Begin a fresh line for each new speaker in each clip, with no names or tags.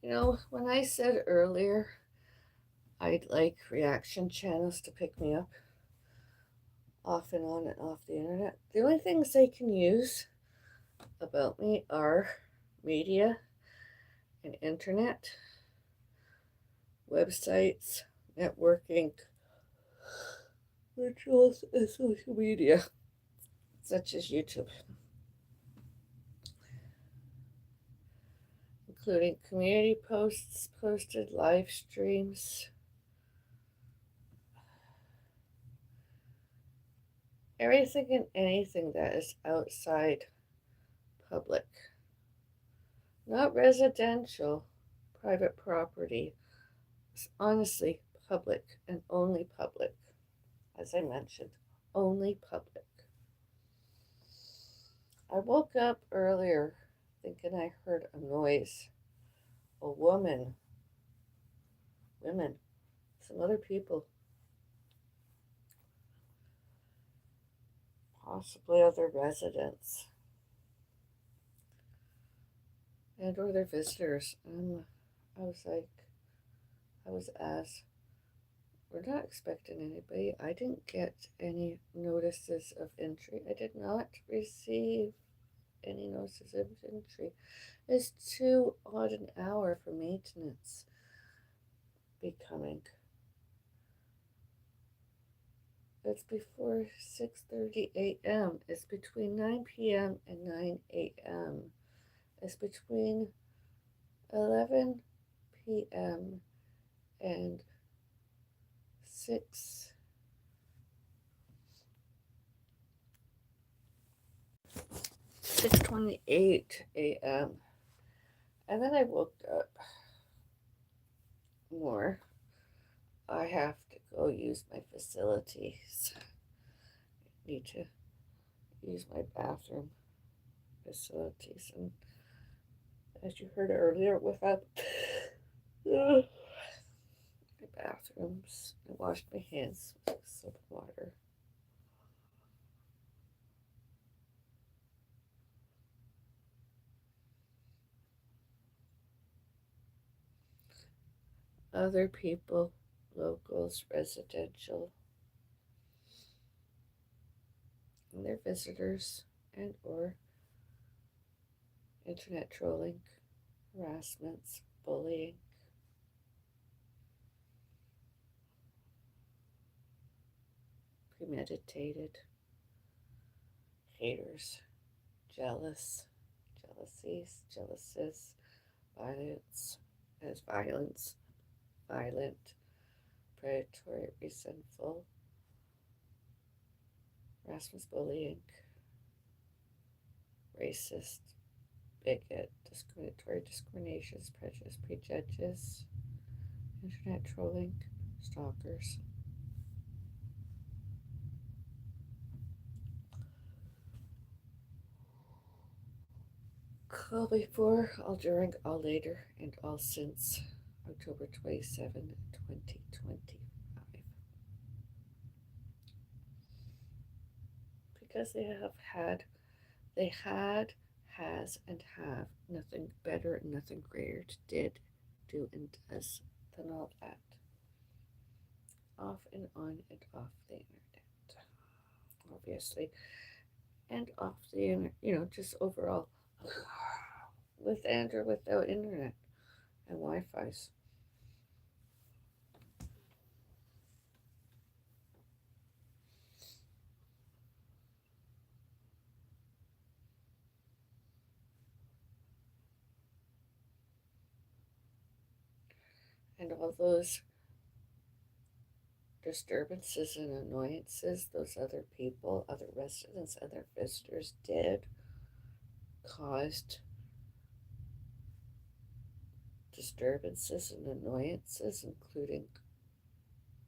You know, when I said earlier I'd like reaction channels to pick me up off and on and off the internet, the only things they can use about me are media and internet, websites, networking, rituals, and social media, such as YouTube, including community posts, posted live streams, everything and anything that is outside public, not residential, private property. It's honestly public and only public. As I mentioned, only public. I woke up earlier thinking I heard a noise. A woman, women, some other people, possibly other residents, and or their visitors. I was like, I was asked, we're not expecting anybody. I didn't get any notices of entry. I did not receive any notices of entry. It's too odd an hour for maintenance becoming. It's before 6:30 a.m. It's between 9 p.m. and 9 a.m. It's between 11 p.m. and 6:28 a.m. And then I woke up more. I have to go use my facilities. I need to use my bathroom facilities. And as you heard earlier, without my bathrooms, I washed my hands with soap and water. Other people, locals, residential, and their visitors, and or internet trolling, harassments, bullying, premeditated, haters, jealous, jealousies, jealousies, violence, as violence, violent, predatory, resentful, harassment, bullying, racist, bigot, discriminatory, discriminations, prejudice, prejudges, internet trolling, stalkers. All before, all during, all later, and all since October 27, 2025. Because they had, has, and have nothing better and nothing greater to did, do, and does than all that. Off and on and off the internet, obviously, and off the internet, just overall, with and or without internet and Wi-Fi's. And all those disturbances and annoyances those other people, other residents, other visitors did caused disturbances and annoyances, including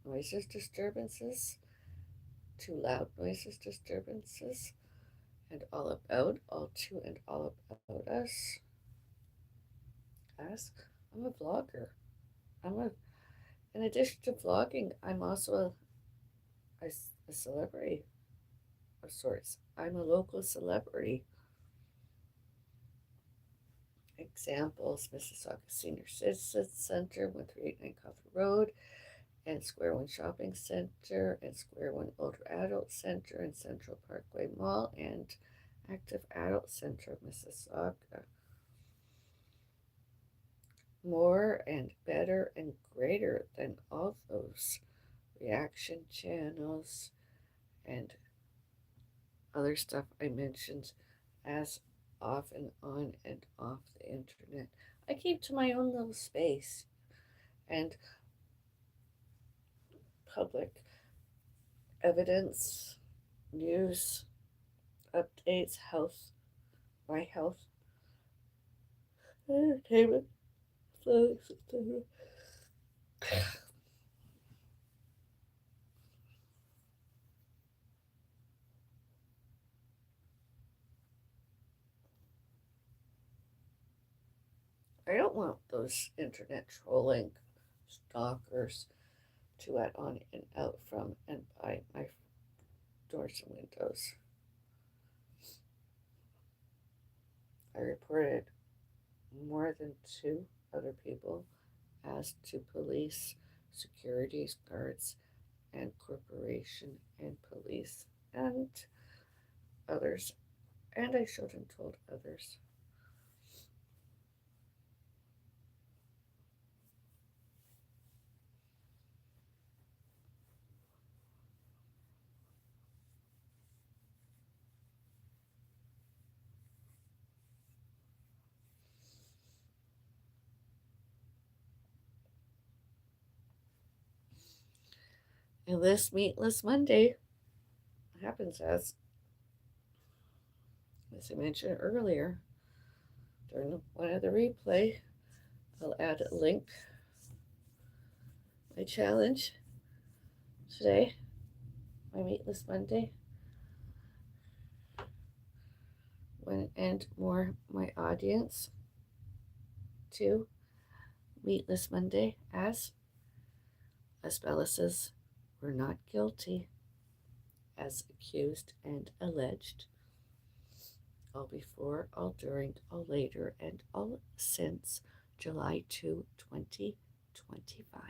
noises disturbances, too loud noises disturbances, and all about, all to, and all about us. Us. I'm a vlogger. I'm a. In addition to vlogging, I'm also a celebrity of sorts. I'm a local celebrity. Examples: Mississauga Senior Citizen Center, 1389 Coffee Road, and Square One Shopping Center, and Square One Older Adult Center, and Central Parkway Mall, and Active Adult Center of Mississauga. More and better and greater than all those reaction channels and other stuff I mentioned as off and on and off the internet. I keep to my own little space and public evidence, news, updates, health, my health, entertainment, athletics, etc. I don't want those internet trolling stalkers to add on and out from and by my doors and windows. I reported more than two other people as to police, security guards, and corporation and police and others. And I showed and told others. And this Meatless Monday happens as I mentioned earlier, during one of the replay, I'll add a link. My challenge today, my Meatless Monday, and more my audience to Meatless Monday as Bellises were not guilty as accused and alleged, all before, all during, all later, and all since July 2, 2025.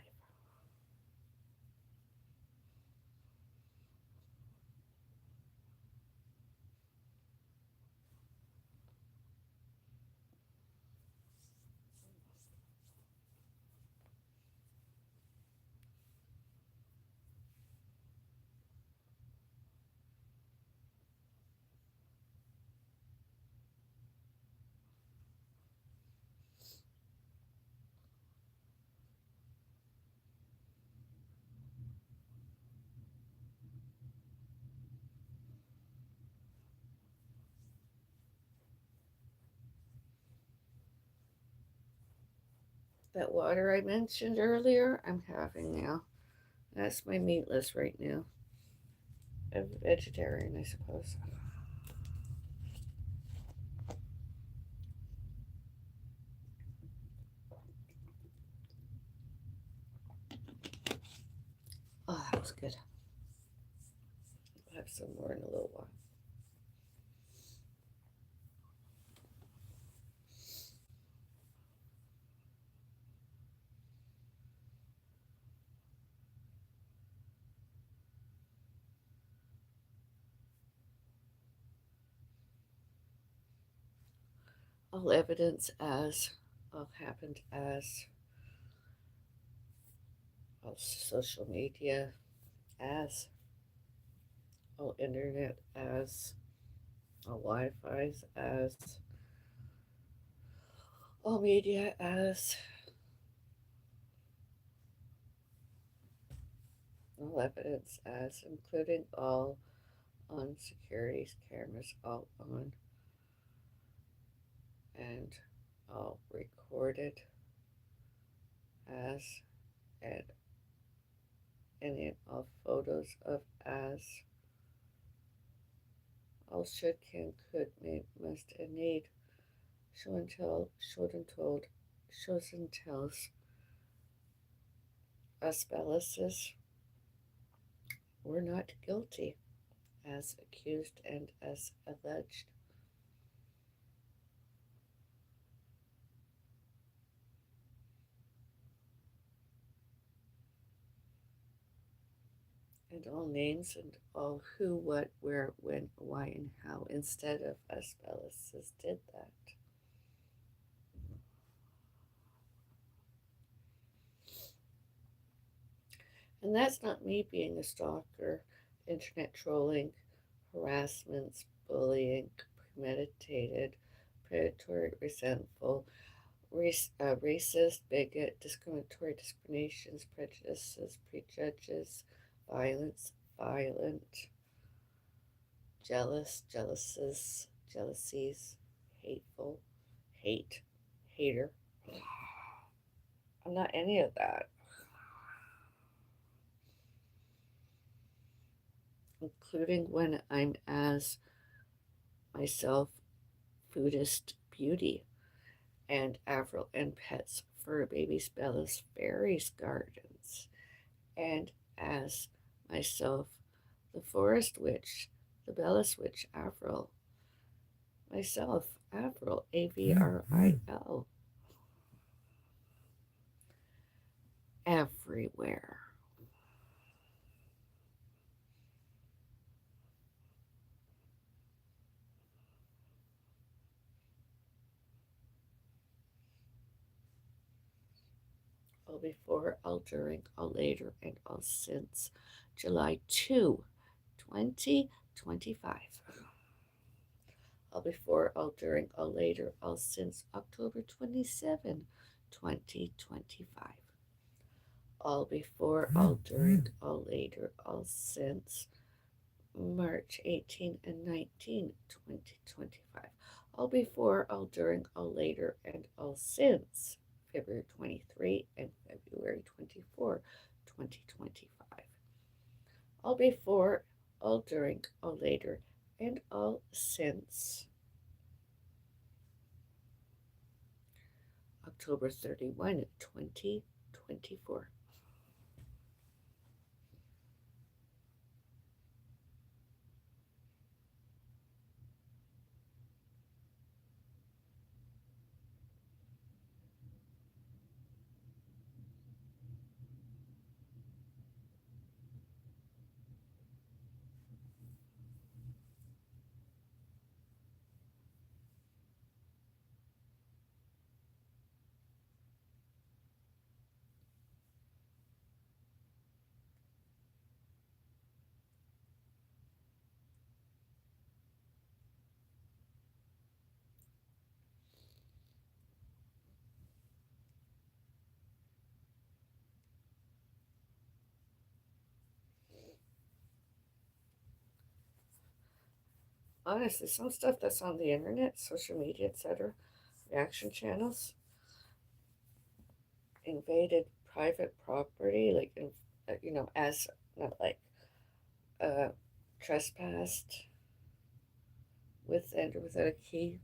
That water I mentioned earlier, I'm having now. That's my meatless right now. A vegetarian, I suppose. Oh, that was good. I'll have some more in a little while. All evidence as all happened as all social media as all internet as all Wi-Fi's as all media as all evidence as including all on security cameras all on and all recorded as and any and all photos of as all should can could may must and need show and tell showed and told shows and tells us Bellises were not guilty as accused and as alleged. And all names and all who, what, where, when, why, and how instead of us Bellises did that. And that's not me being a stalker, internet trolling, harassments, bullying, premeditated, predatory, resentful, racist, bigot, discriminatory discriminations, prejudices, prejudges, violence, violent, jealousies, hateful, hate, hater. I'm not any of that, including when I'm as myself, foodist beauty, and Avril and Pets, Fur Babies, Bellas, Fairies Gardens, and as myself, the Forest Witch, the Bellas Witch, Avril, myself, Avril, Avril, everywhere. All before, all during, all later, and all since July 2, 2025. All before, all during, all later, all since October 27, 2025. All before, all during, all later, all since March 18 and 19, 2025. All before, all during, all later, and all since February 23 and February 24, 2025. All before, all during, all later, and all since October 31, 2024. Honestly, some stuff that's on the internet, social media, etc., reaction channels, invaded private property, like, as not like uh, trespassed with and without a key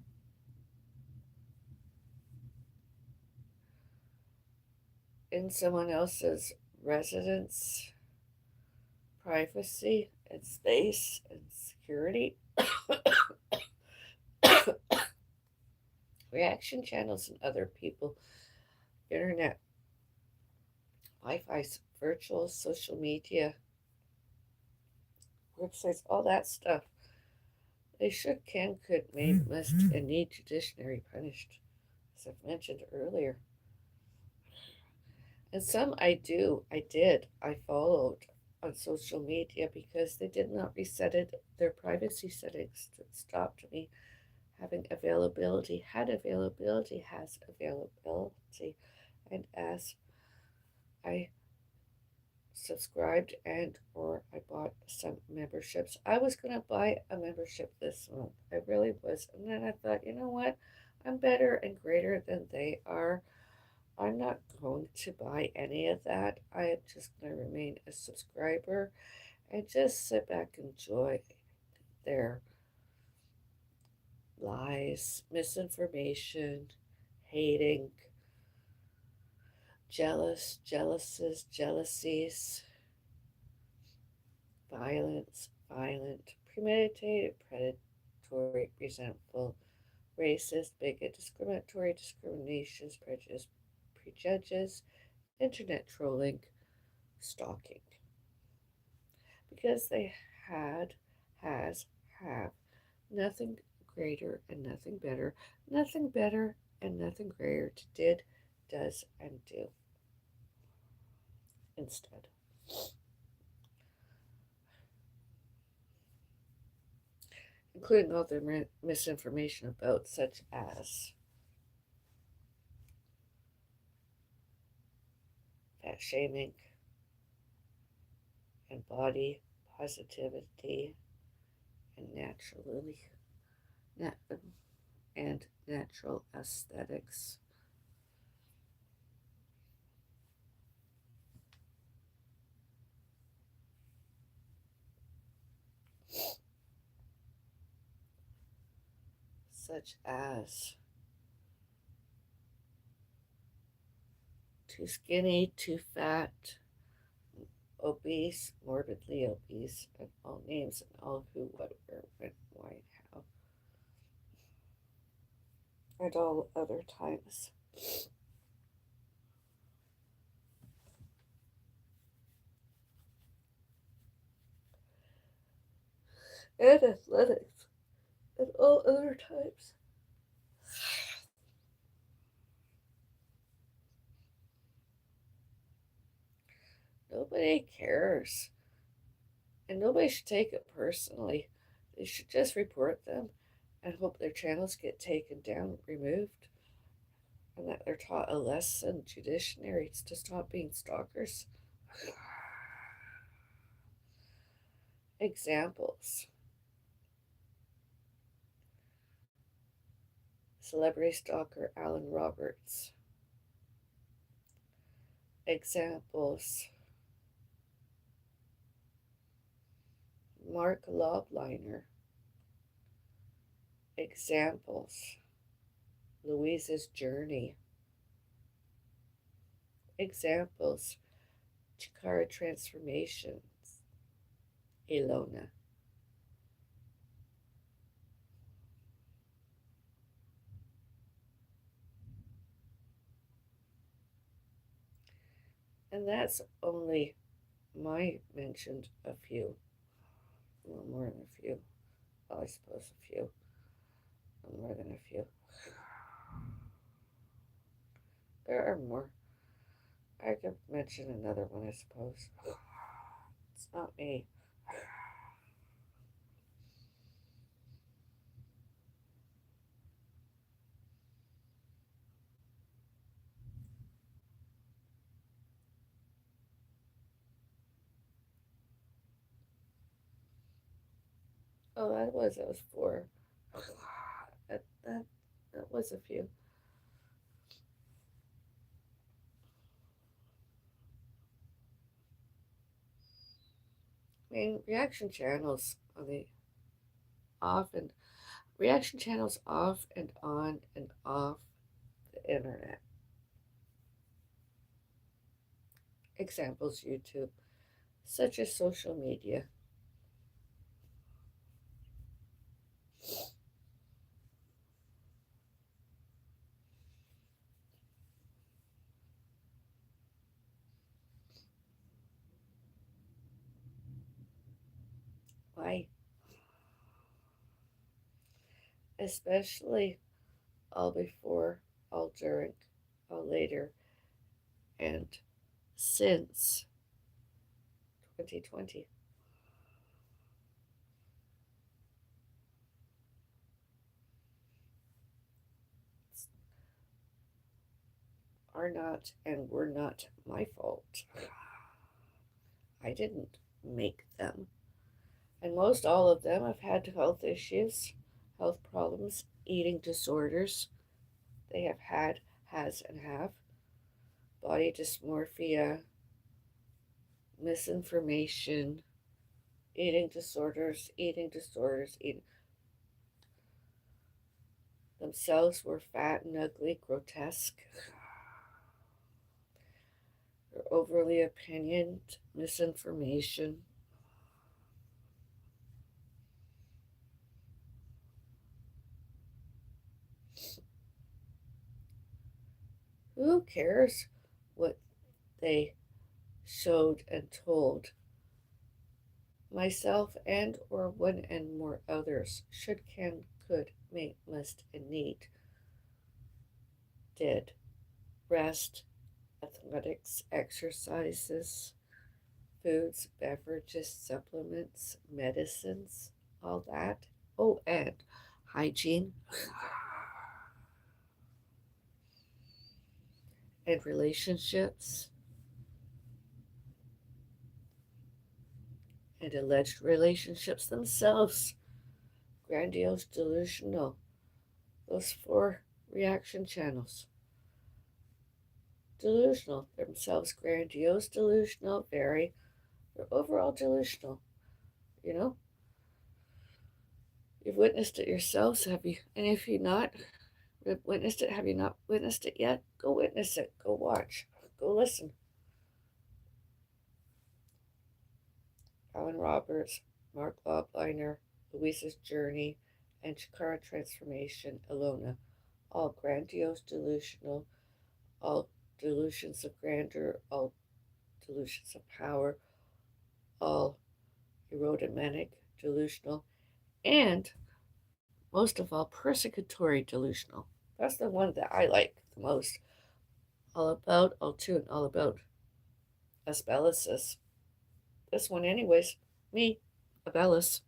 in someone else's residence, privacy and space and security. Reaction channels and other people, internet, Wi-Fi, virtual social media, websites, all that stuff. They should, can, could, may, must, and need judiciary punished, as I've mentioned earlier. And some I followed on social media because they did not reset their privacy settings that stopped me having availability, has availability. And as I subscribed and or I bought some memberships, I was going to buy a membership this month. I really was. And then I thought, you know what? I'm better and greater than they are. I'm not going to buy any of that. I am just going to remain a subscriber and just sit back and enjoy their lies, misinformation, hating, jealousies, violent, premeditated, predatory, resentful, racist, bigot, discriminatory, discriminations, prejudice, prejudges, internet trolling, stalking. Because they had, has, have nothing greater and nothing better and nothing greater to did, does, and do instead. Including all the misinformation about, such as fat shaming and body positivity and nat- and natural aesthetics. Such as too skinny, too fat, obese, morbidly obese, and all names and all who, what, where, when, why, and how, and all other times. And athletics, and all other times. Nobody cares, and nobody should take it personally. They should just report them and hope their channels get taken down, removed, and that they're taught a lesson, judiciary, to stop being stalkers. Examples: celebrity stalker Alan Roberts. Examples: Mark Lobliner. Examples: Louise's Journey. Examples: Chikara Transformations. Ilona. And that's only my mentioned a few. Well, more than a few. Well, I suppose a few. More than a few. There are more. I could mention another one, I suppose. It's not me. Oh, that was four. That was a few. main reaction channels on the off and reaction channels off and on and off the internet. Examples YouTube, such as social media. Why? Especially all before, all during, all later, and since 2020 are not and were not my fault. I didn't make them. And most all of them have had health issues, health problems, eating disorders. They have had, has, and have body dysmorphia, misinformation, eating disorders, themselves were fat and ugly, grotesque, or overly opinioned, misinformation. Who cares what they showed and told? Myself and or one and more others should, can, could, may, must, and need, did, rest, athletics, exercises, foods, beverages, supplements, medicines, all that. Oh, and hygiene and relationships and alleged relationships themselves. Grandiose, delusional. Those four reaction channels. Delusional themselves, grandiose, delusional, very, they're overall delusional. You know, you've witnessed it yourselves, have you? And if you've not witnessed it, have you not witnessed it yet? Go witness it. Go watch. Go listen. Alan Roberts, Mark Lobliner, Louisa's Journey, and Chikara Transformation, Ilona. All grandiose, delusional, all delusions of grandeur, all delusions of power, all erotomanic, delusional, and most of all, persecutory delusional. That's the one that I like the most. All about, all to, and all about Asbellisis. This one, anyways. Me, Abellis.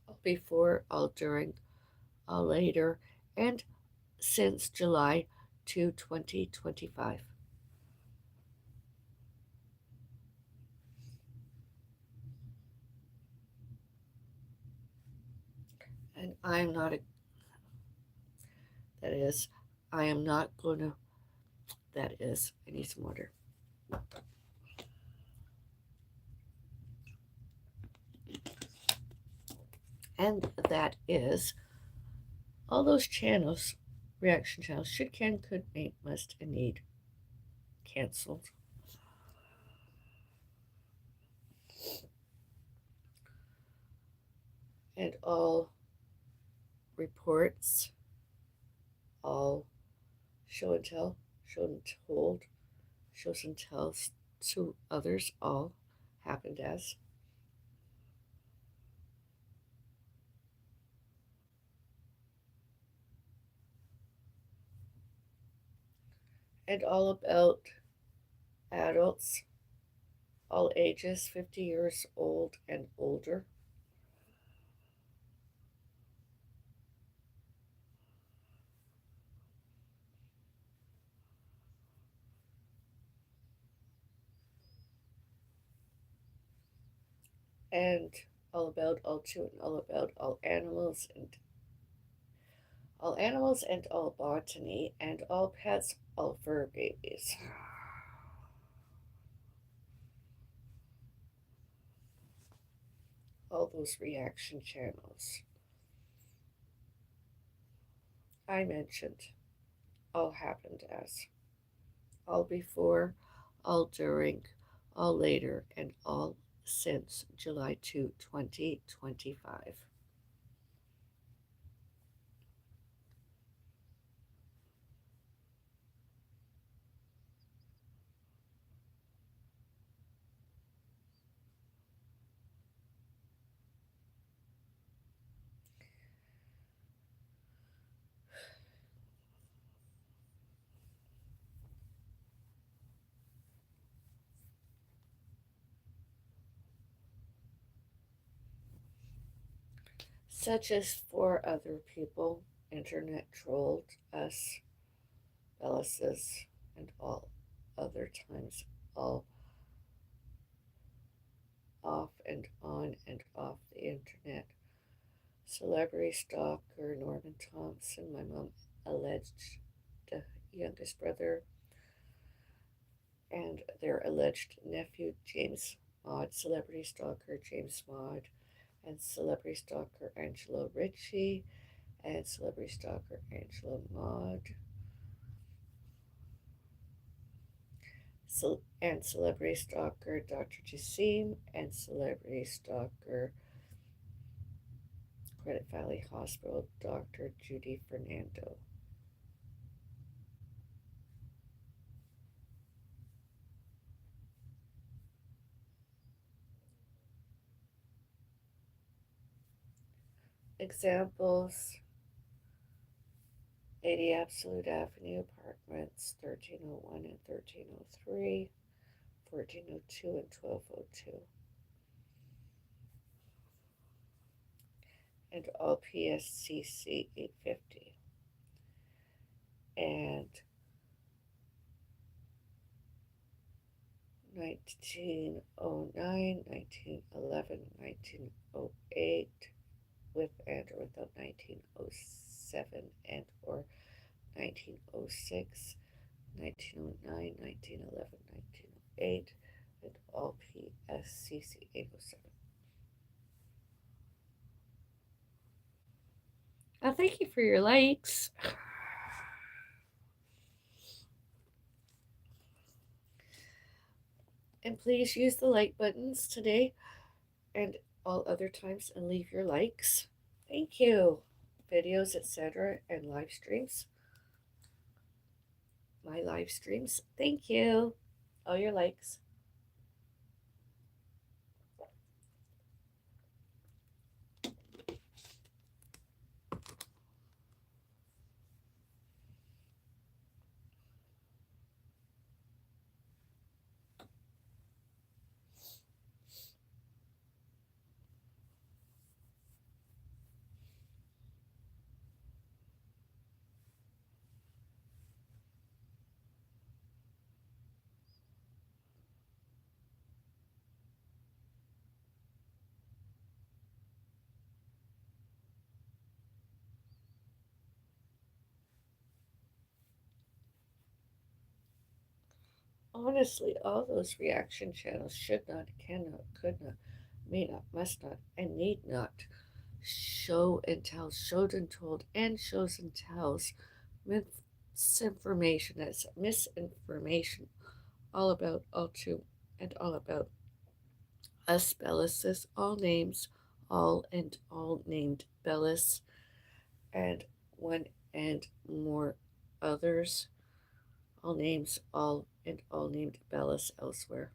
All before, all during, all later, and since July to 2025. And I'm not a, that is, I am not going to, that is, I need some water. And that is, all those channels, reaction channels, should, can, could, may, must, and need, canceled. And all reports, all show and tell, show and told, shows and tells to others, all happened as. and all about adults, all ages, 50 years old and older. And all about all two and all about all animals and all botany and all pets, all fur babies. All those reaction channels I mentioned all happened as all before, all during, all later, and all since July 2, 2025. Such as for other people, internet trolled us, Bellises, and all other times, all off and on and off the internet. Celebrity stalker Norman Thompson, my mom alleged the youngest brother, and their alleged nephew, James Maud, celebrity stalker James Maud, and celebrity stalker Angela Ritchie, and celebrity stalker Angela Maud, and celebrity stalker Dr. Jassim, and celebrity stalker Credit Valley Hospital Dr. Judy Fernando. Examples: 80 Absolute Avenue Apartments, 1301 and 1303, 1402 and 1202, and all PSCC 850, and 1909, 1911, 1908, with and or without 1907 and or 1906, 1909, 1911, 1908, and all PSCC 807. Thank you for your likes. And please use the like buttons today and all other times and leave your likes. Thank you. Videos, etc., and live streams. My live streams. Thank you. All your likes. Honestly, all those reaction channels should not, cannot, could not, may not, must not, and need not show and tell, showed and told, and shows and tells misinformation as misinformation, all about, all to, and all about us Bellises, all names, all and all named Bellis, and one and more others, all names, all and all named Bellis elsewhere.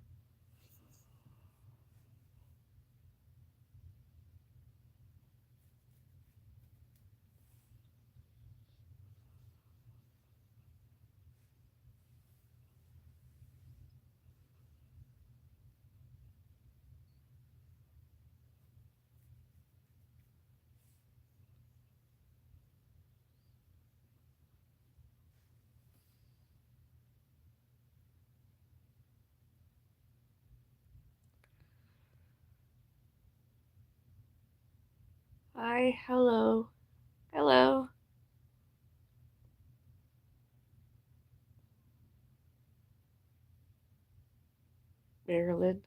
Hi, hello, hello, Marilyn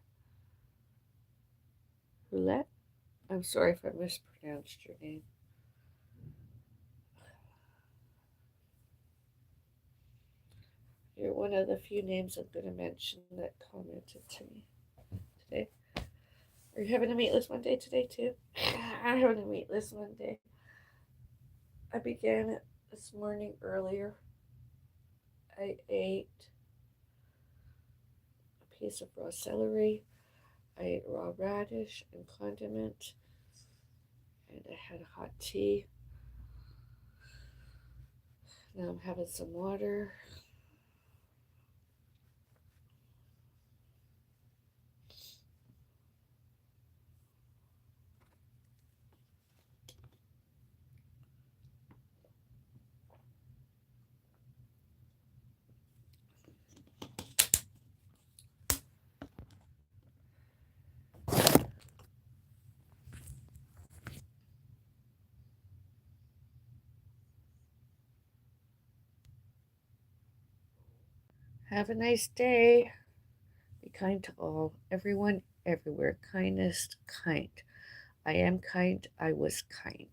Roulette. I'm sorry if I mispronounced your name. You're one of the few names I'm going to mention that commented to me today. Are you having a meatless Monday today, too? I'm having a meatless Monday. I began it this morning earlier. I ate a piece of raw celery. I ate raw radish and condiment. And I had a hot tea. Now I'm having some water. Have a nice day. Be kind to all, everyone, everywhere. Kindness, kind. I am kind. I was kind.